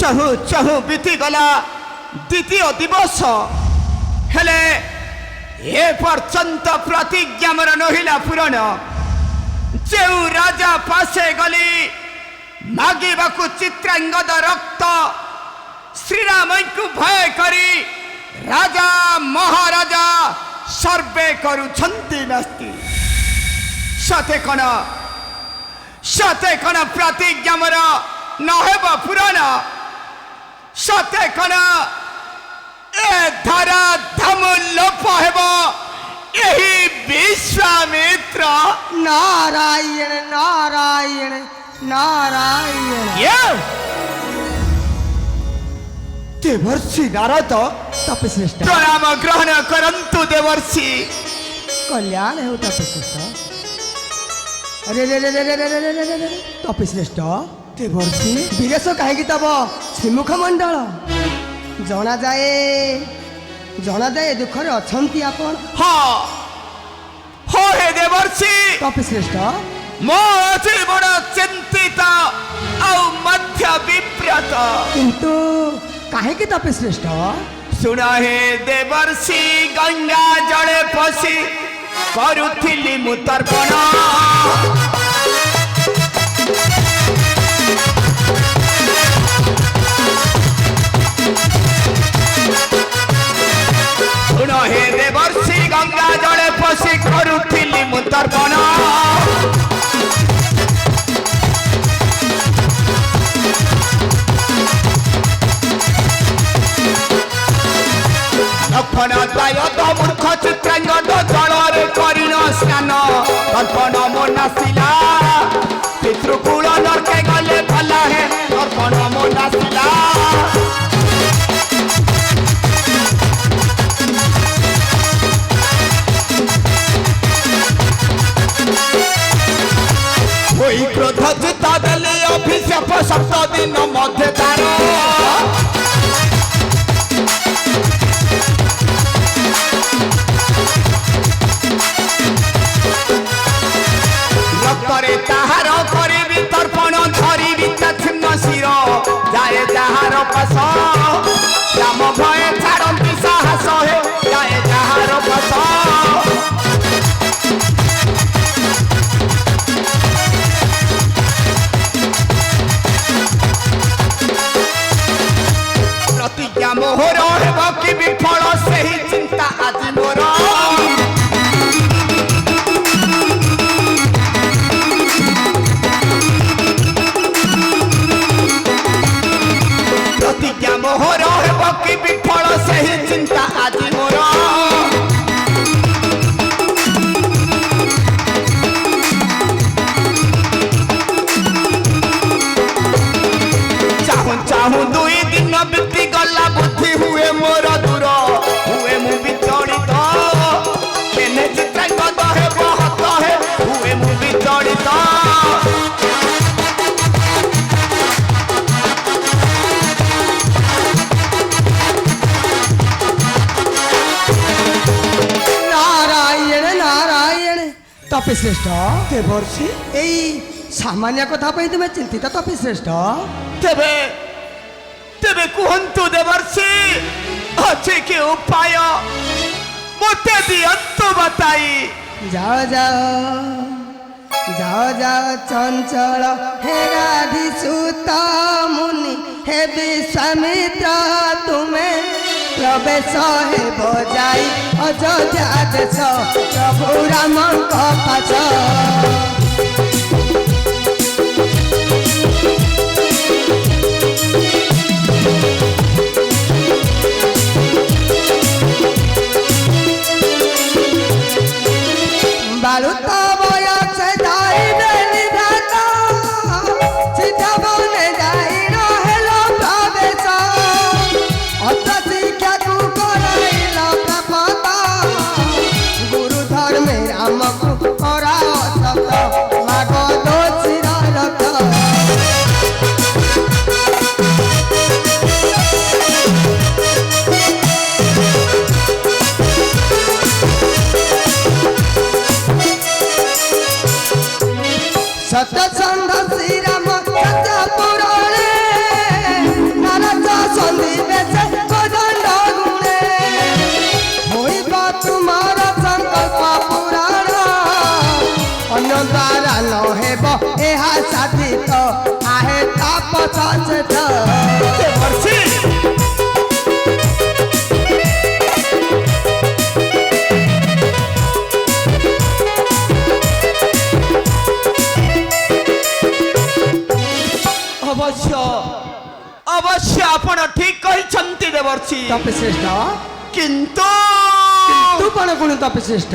ଚାହୁଁ ଚାହୁଁ ବିତିଗଲା ଦ୍ୱିତୀୟ ଦିବସ ହେଲେ ଏ ପର୍ଯ୍ୟନ୍ତ ପ୍ରତିଜ୍ଞା ମୋର ନହିଲା ପୂରଣ। ଯେଉଁ ରାଜା ପାଶେ ଗଲି ମାଗିବାକୁ ଚିତ୍ରାଙ୍ଗଦ ରକ୍ତ ଶ୍ରୀରାମଙ୍କୁ ଭୟ କରି ରାଜା ମହାରାଜା ସର୍ବେ କରୁଛନ୍ତି ନାସ୍ତି। ସତେ କଣ ପ୍ରତିଜ୍ଞା ମୋର ନହେବ ପୂରଣ? ସତେ କଣ ଏ ଧରା ଧାମ ଲୋପ ହେବ ଏହି ବିଶ୍ୱାମିତ୍ର? नारायण नारायण नारायण। देवर्षि नारद तपश्रेष्ठ प्रणाम ग्रहण करंतु देवर्षि। कल्याण हो तपश्रेष्ठ। अरे रे रे रे रे रे रे रे रे तपश्रेष्ठ देवर्षि विरेश कहीं तब श्रीमुख मंडल जना जाए दुखरे अछंती आपण। हाँ हो हे देवर्षि तपश्रेष्ठ मो अति बड़ चिंतित आउ मध्य विव्रत। किंतु कहीं तपश्रेष्ठ सुन हे देवर्षि गंगा जले पशि करुथिली मु तर्पण। सुन हे देवर्षि गंगा जले पशि करुथिली मु तर्पण। लक्षण दायद मूर्ख चित्रांगद जलरे करिण स्नान तर्पण मो नासिला पितृकूल नरके गले भला हे तर्पण मो नासिला। कोई क्रोध चिता देले अभिशाप 7 दिन मध्य तार। रक्तरे ताहार करिबी तर्पण धरिबी छिन्न शिर जाए जाहार पास राम भय छाड़ती साहस हे जाए जाहार पास। प्रतिज्ञा मोहर हेब कि विफल सही चिंता आज मोर। प्रतिज्ञा मोहर हेब कि विफल सही चिंता आज मोर। चाहूं चाहूं 2 दिन बीती गला बुद्धि हुए मोर दूर हुए मु विचलित। केने चित्रांगद हेब हत हे हुए मु विचलित। नारायण नारायण तपश्रेष्ठ देवर्षि यही सामान्य कथा तुम्हें चिंतित तपश्रेष्ठ। तेबे तेबे कुहंतु देवर्षि अच्छे के उपाय मोते दियंतु बताई। जाओ जाओ जाओ जाओ चंचल हे राधि सुत मुनि हे विश्वामित्र तुम्हें प्रवेश हे बजाई अयोध्या देश प्रभु राम पाच। बालुत बयस जाइबे निधाता सीधा बने जाई रहेल प्रवेश अत शिक्षा को कराइल प्रपद गुरु धर्मे राम को करा सत ପଚାଶ ଦେବର୍ଷି ଅବଶ୍ୟ ଅବଶ୍ୟ ଆପଣ ଠିକ କହିଛନ୍ତି ଦେବର୍ଷି ତପଶ୍ରେଷ୍ଠ କିନ୍ତୁ ତୁ କଣ ଗୁଣ ତପଶ୍ରେଷ୍ଠ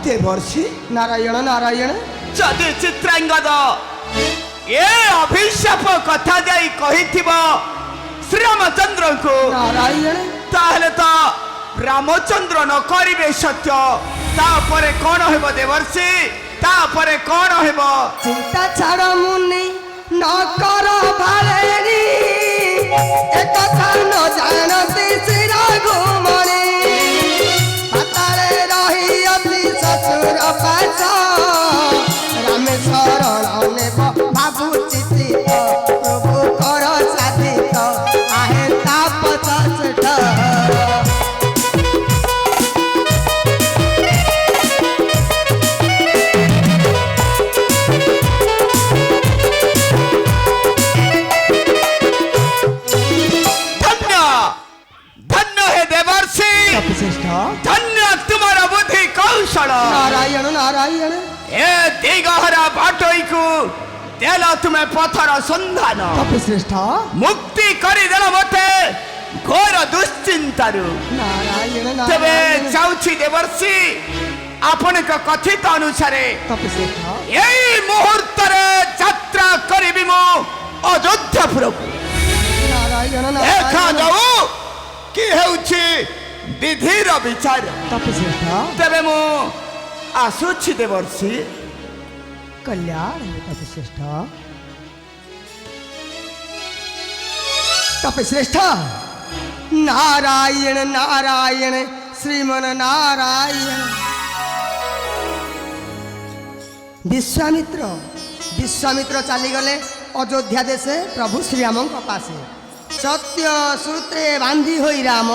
ଦେବର୍ଷି ନାରାୟଣ ନାରାୟଣ ଯଦି ଚିତ୍ରାଙ୍ଗଦ ଏ ଅଭିଶାପ କଥା ଯାଇ କହିଥିବ ଶ୍ରୀରାମଚନ୍ଦ୍ରଙ୍କୁ ନାରାୟଣ ତାହେଲେ ତ ରାମଚନ୍ଦ୍ର ନ କରିବେ ସତ୍ୟ ତାପରେ କଣ ହେବ ଦେବର୍ଷି ତାପରେ କଣ ହେବ ଚିନ୍ତା ଛାଡ଼ ମୁନି ନ କର ଭାଳେଣି ଏକଥା ନ ଜାଣନ୍ତି ଶ୍ରୀ ରଘୁମଣି ପାତାଳେ ରହିଅଛି ଶ୍ୱଶୁର ପାଶ ରାମେଶ୍ୱର ନେବ ଭାବୁଛି ଚିତ ପ୍ରଭୁ କର ସାଧିତ ଆହେ ତାପସ धन्य तुम्हारा बुद्धि कौशल नारायण नारायण ए दिगहरा बाटोई को देला तुम्हें पथर संधान तपश्रेष्ठ मुक्ति करी देला मते घोर दुश्चिंतारु नारायण तबे नारायण चाउछि देवर्षि आपण का कथित अनुसारे तपश्रेष्ठ एई मुहूर्त रे यात्रा करिबि मो अयोध्यापुर नारायण देखा नारायण जाऊ कि हेउछि विधिर विचार तपश्रेष्ठ तेरे मु आसुछि देवर्षि कल्याण तपश्रेष्ठ तपश्रेष्ठ नारायण नारायण श्रीमन नारायण विश्वामित्र विश्वामित्र चलीगले अयोध्या देशे प्रभु श्रीराम पासे सत्य सूत्रे बांधी होई राम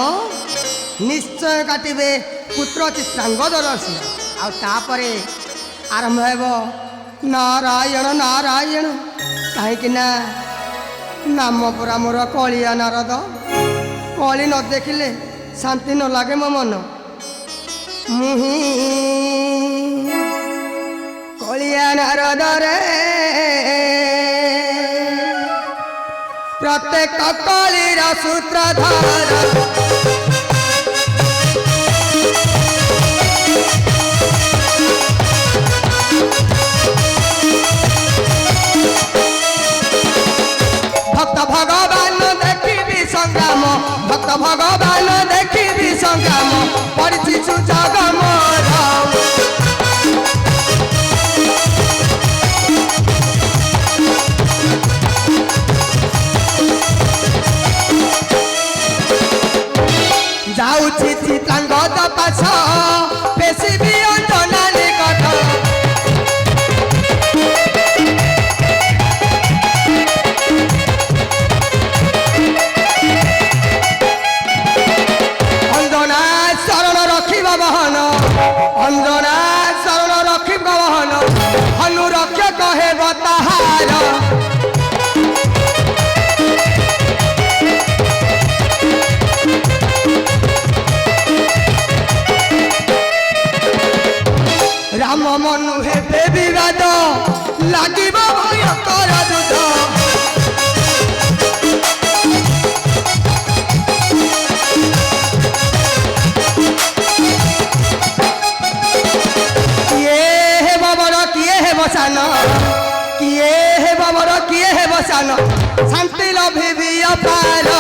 निश्चय काटिबे पुत्र चित्रांगद रसी आउे आरंभ हेब नारायण नारायण कहीं नाम परा मोर कलिया नारद कली न देखिले शांति न लगे मो मन मुही कलिया नारद रे प्रत्येक कलीर सूत्रधार भक्त भगवान देखी संग्राम भक्त भगवान देखी संग्राम पड़ी सुजग मोर जाऊछि चित्रांगद पाछ बेसी भी अंजना निकट अंजना शरण रखिब बहन अंजना शरण रखिब बहन अनुरक्षक हेब ताहार राम मनु हेबे विवाद लागिब भयंकर युद्ध किए हे बाबर किए हे बसान किए हे बाबर किए हे बसान शांति लभिबी अपार